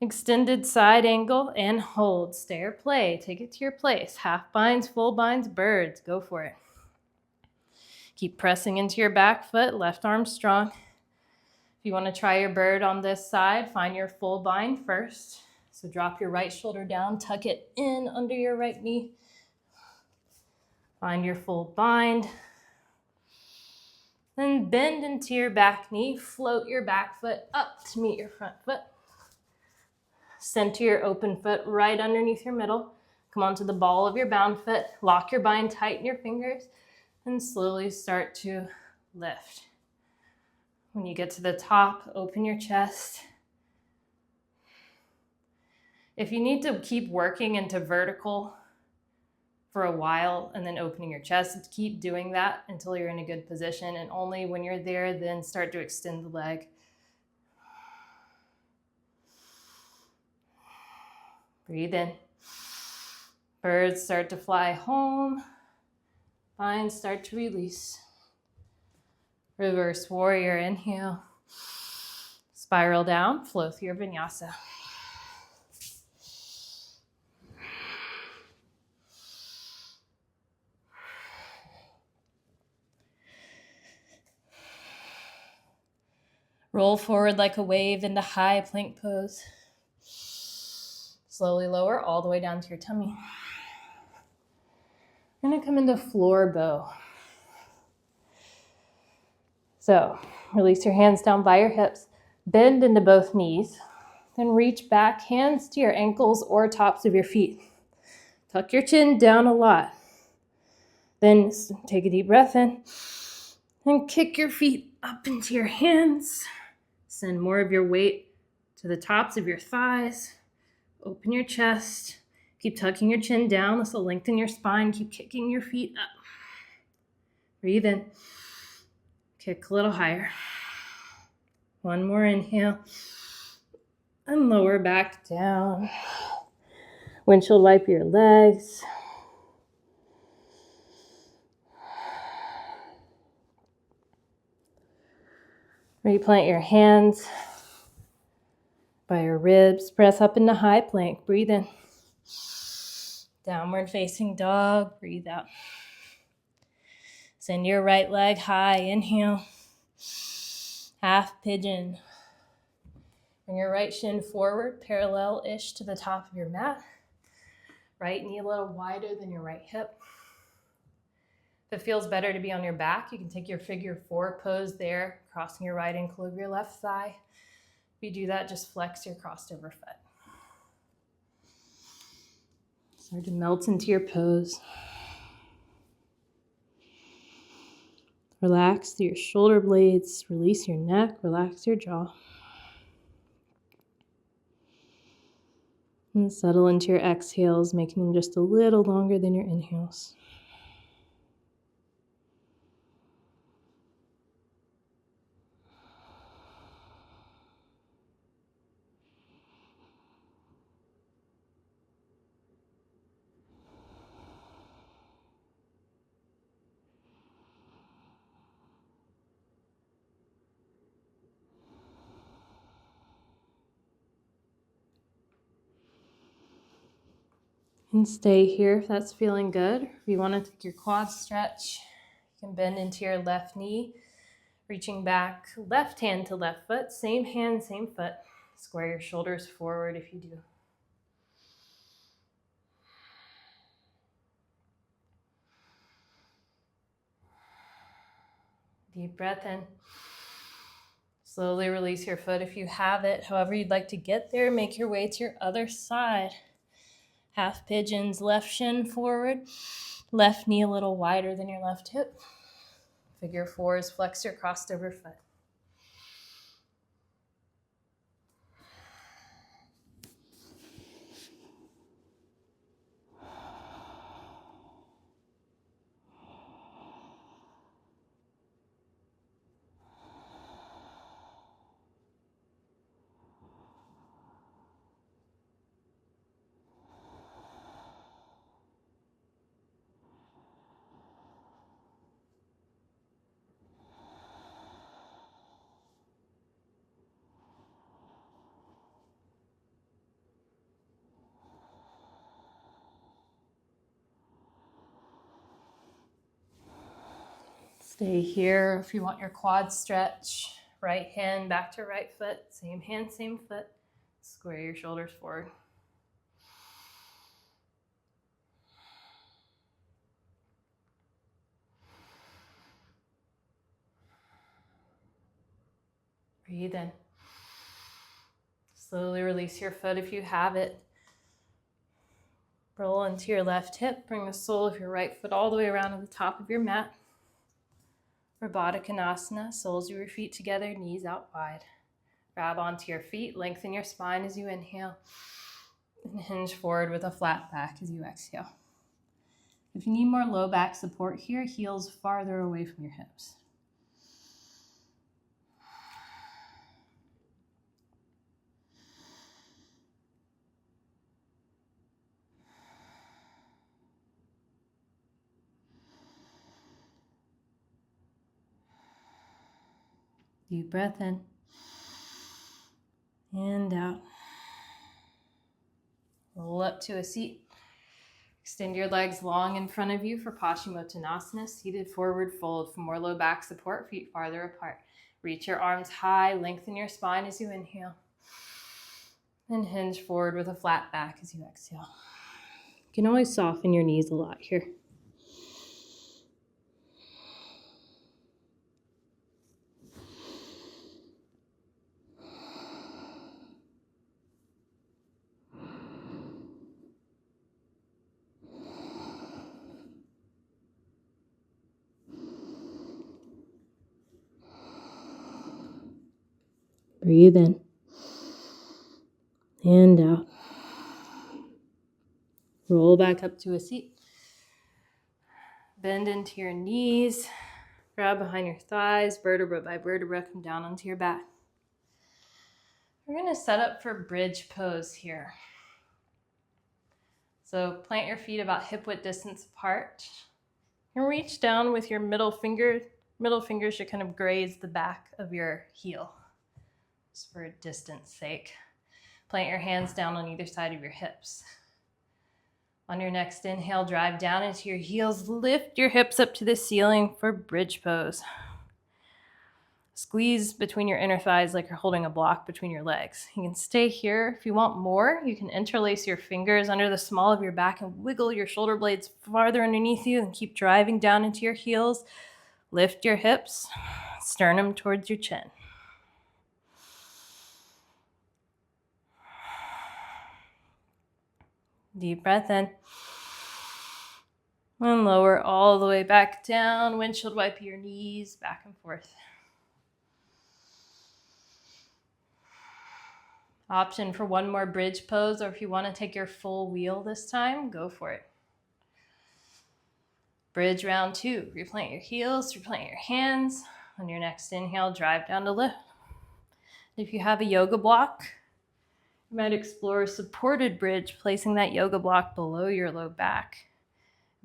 Extended side angle and hold. Stay or play, take it to your place. Half binds, full binds, birds, go for it. Keep pressing into your back foot, left arm strong. If you want to try your bird on this side, find your full bind first. So drop your right shoulder down, tuck it in under your right knee. Find your full bind. Then bend into your back knee, float your back foot up to meet your front foot. Center your open foot right underneath your middle. Come onto the ball of your bound foot. Lock your bind tight in your fingers and slowly start to lift. When you get to the top, open your chest. If you need to keep working into vertical for a while and then opening your chest, keep doing that until you're in a good position. And only when you're there, then start to extend the leg. Breathe in. Birds start to fly home. Binds start to release. Reverse warrior, inhale. Spiral down, flow through your vinyasa. Roll forward like a wave into high plank pose. Slowly lower all the way down to your tummy. We're gonna come into floor bow. So release your hands down by your hips, bend into both knees, then reach back, hands to your ankles or tops of your feet. Tuck your chin down a lot. Then take a deep breath in and kick your feet up into your hands. Send more of your weight to the tops of your thighs. Open your chest. Keep tucking your chin down. This will lengthen your spine. Keep kicking your feet up. Breathe in. Kick a little higher. One more inhale. And lower back down. Windshield wipe your legs. Replant your hands by your ribs. Press up into high plank. Breathe in. Downward facing dog. Breathe out. Send your right leg high. Inhale. Half pigeon. Bring your right shin forward, parallel-ish to the top of your mat. Right knee a little wider than your right hip. If it feels better to be on your back, you can take your figure four pose there, crossing your right ankle over your left thigh. If you do that, just flex your crossed over foot. Start to melt into your pose. Relax through your shoulder blades, release your neck, relax your jaw. And settle into your exhales, making them just a little longer than your inhales. And stay here if that's feeling good. If you want to take your quads stretch, you can bend into your left knee, reaching back left hand to left foot, same hand, same foot. Square your shoulders forward if you do. Deep breath in. Slowly release your foot if you have it. However you'd like to get there, make your way to your other side. Half pigeons, left shin forward, left knee a little wider than your left hip. Figure four is flex your crossed over foot. Stay here if you want your quad stretch. Right hand back to right foot. Same hand, same foot. Square your shoulders forward. Breathe in. Slowly release your foot if you have it. Roll into your left hip. Bring the sole of your right foot all the way around to the top of your mat. Robotic Konasana, soles of your feet together, knees out wide. Grab onto your feet, lengthen your spine as you inhale, and hinge forward with a flat back as you exhale. If you need more low back support here, heels farther away from your hips. Deep breath in and out. Roll up to a seat. Extend your legs long in front of you for Paschimottanasana, seated forward fold for more low back support, feet farther apart. Reach your arms high, lengthen your spine as you inhale. And hinge forward with a flat back as you exhale. You can always soften your knees a lot here. Breathe in and out. Roll back up to a seat. Bend into your knees. Grab behind your thighs, vertebra by vertebra, come down onto your back. We're going to set up for bridge pose here. So plant your feet about hip width distance apart. And reach down with your middle finger. Middle finger should kind of graze the back of your heel, just for distance sake. Plant your hands down on either side of your hips. On your next inhale, drive down into your heels. Lift your hips up to the ceiling for bridge pose. Squeeze between your inner thighs like you're holding a block between your legs. You can stay here. If you want more, you can interlace your fingers under the small of your back and wiggle your shoulder blades farther underneath you and keep driving down into your heels. Lift your hips, sternum towards your chin. Deep breath in. And lower all the way back down. Windshield wipe your knees back and forth. Option for one more bridge pose, or if you want to take your full wheel this time, go for it. Bridge round 2. Replant your heels, replant your hands. On your next inhale, drive down to lift. If you have a yoga block, you might explore a supported bridge, placing that yoga block below your low back.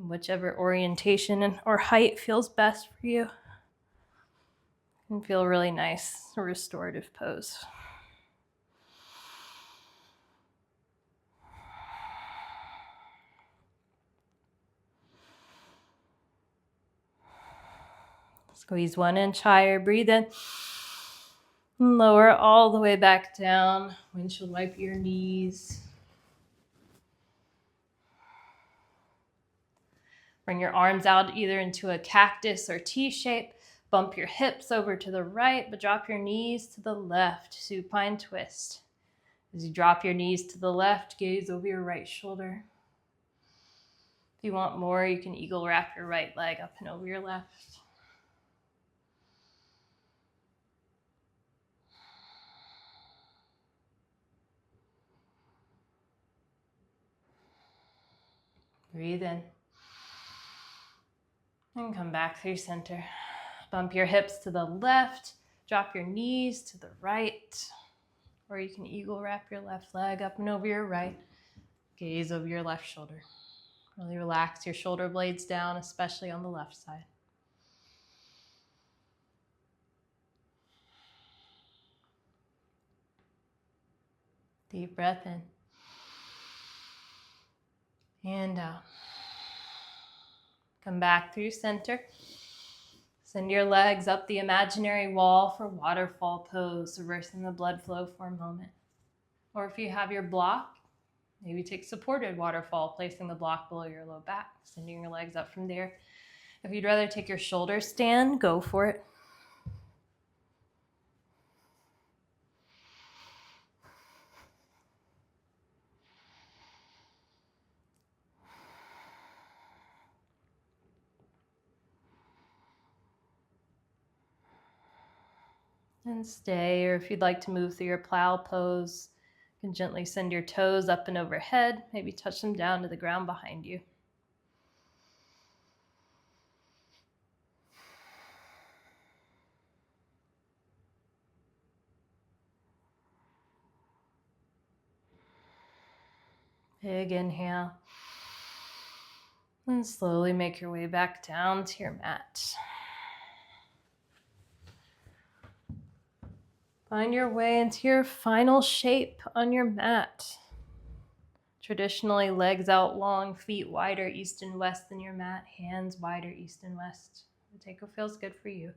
In whichever orientation or height feels best for you. And feel really nice, a restorative pose. Squeeze 1 inch higher, breathe in. And lower all the way back down. Windshield wipe your knees. Bring your arms out either into a cactus or T shape. Bump your hips over to the right, but drop your knees to the left. Supine twist. As you drop your knees to the left, gaze over your right shoulder. If you want more, you can eagle wrap your right leg up and over your left. Breathe in. And come back through center. Bump your hips to the left. Drop your knees to the right. Or you can eagle wrap your left leg up and over your right. Gaze over your left shoulder. Really relax your shoulder blades down, especially on the left side. Deep breath in. And out. Come back through center. Send your legs up the imaginary wall for waterfall pose, reversing the blood flow for a moment. Or if you have your block, maybe take supported waterfall, placing the block below your low back, sending your legs up from there. If you'd rather take your shoulder stand, go for it. And stay, or if you'd like to move through your plow pose, you can gently send your toes up and overhead, maybe touch them down to the ground behind you. Big inhale. And slowly make your way back down to your mat. Find your way into your final shape on your mat. Traditionally, legs out long, feet wider east and west than your mat, hands wider east and west. Take what feels good for you.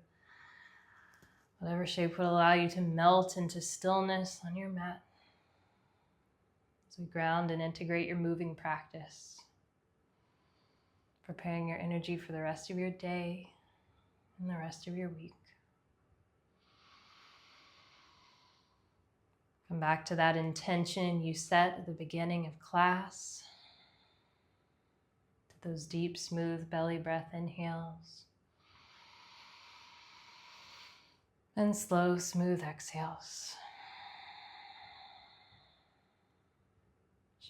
Whatever shape would allow you to melt into stillness on your mat. As we ground and integrate your moving practice, preparing your energy for the rest of your day and the rest of your week. Come back to that intention you set at the beginning of class, to those deep, smooth belly breath inhales, and slow, smooth exhales.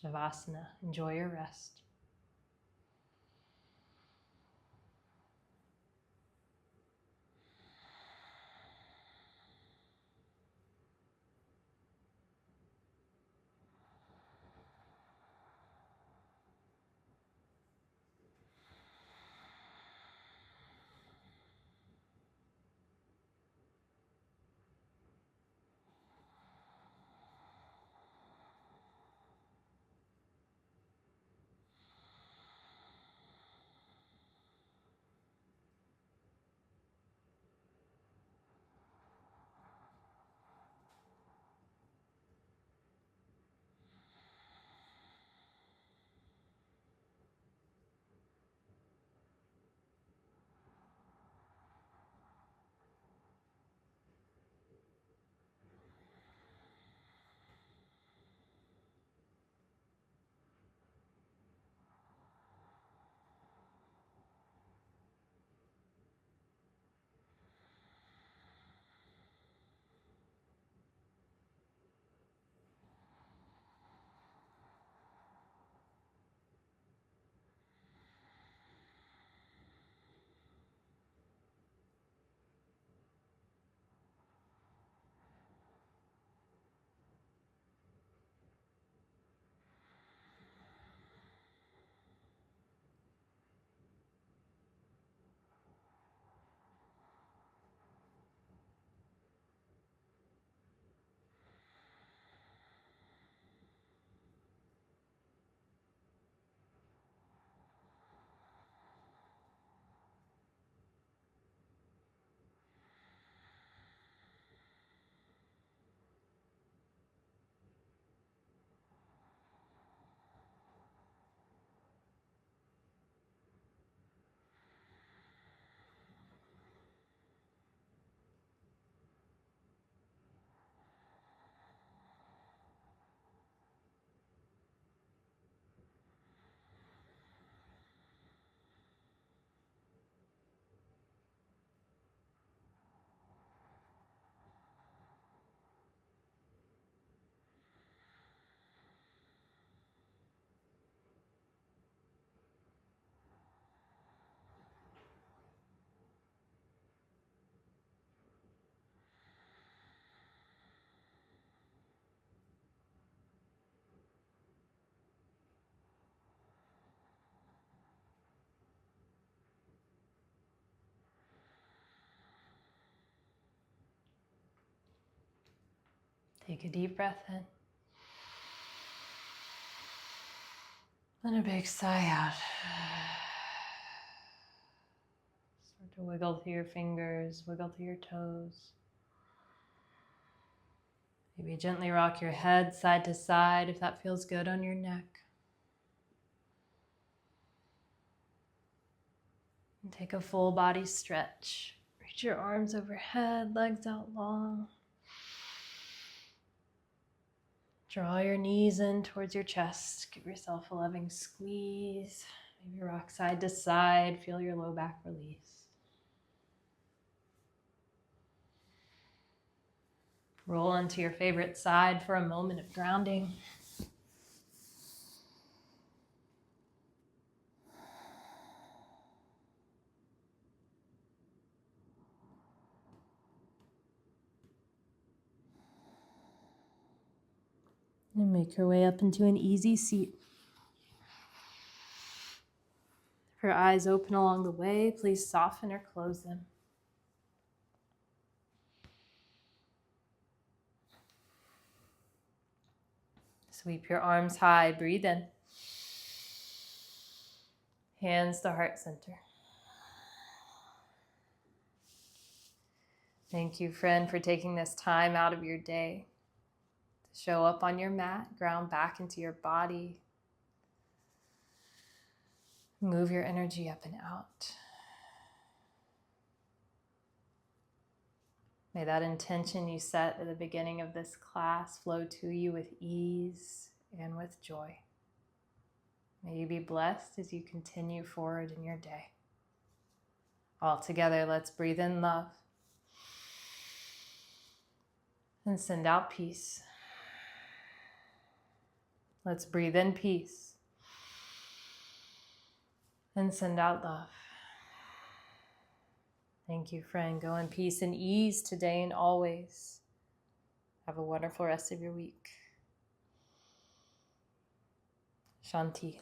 Shavasana, enjoy your rest. Take a deep breath in. And a big sigh out. Start to wiggle through your fingers, wiggle through your toes. Maybe gently rock your head side to side if that feels good on your neck. And take a full body stretch. Reach your arms overhead, legs out long. Draw your knees in towards your chest. Give yourself a loving squeeze. Maybe rock side to side. Feel your low back release. Roll onto your favorite side for a moment of grounding. And make your way up into an easy seat. If your eyes open along the way, please soften or close them. Sweep your arms high, breathe in. Hands to heart center. Thank you, friend, for taking this time out of your day to show up on your mat, ground back into your body. Move your energy up and out. May that intention you set at the beginning of this class flow to you with ease and with joy. May you be blessed as you continue forward in your day. All together, let's breathe in love and send out peace. Let's breathe in peace and send out love. Thank you, friend. Go in peace and ease today and always. Have a wonderful rest of your week. Shanti.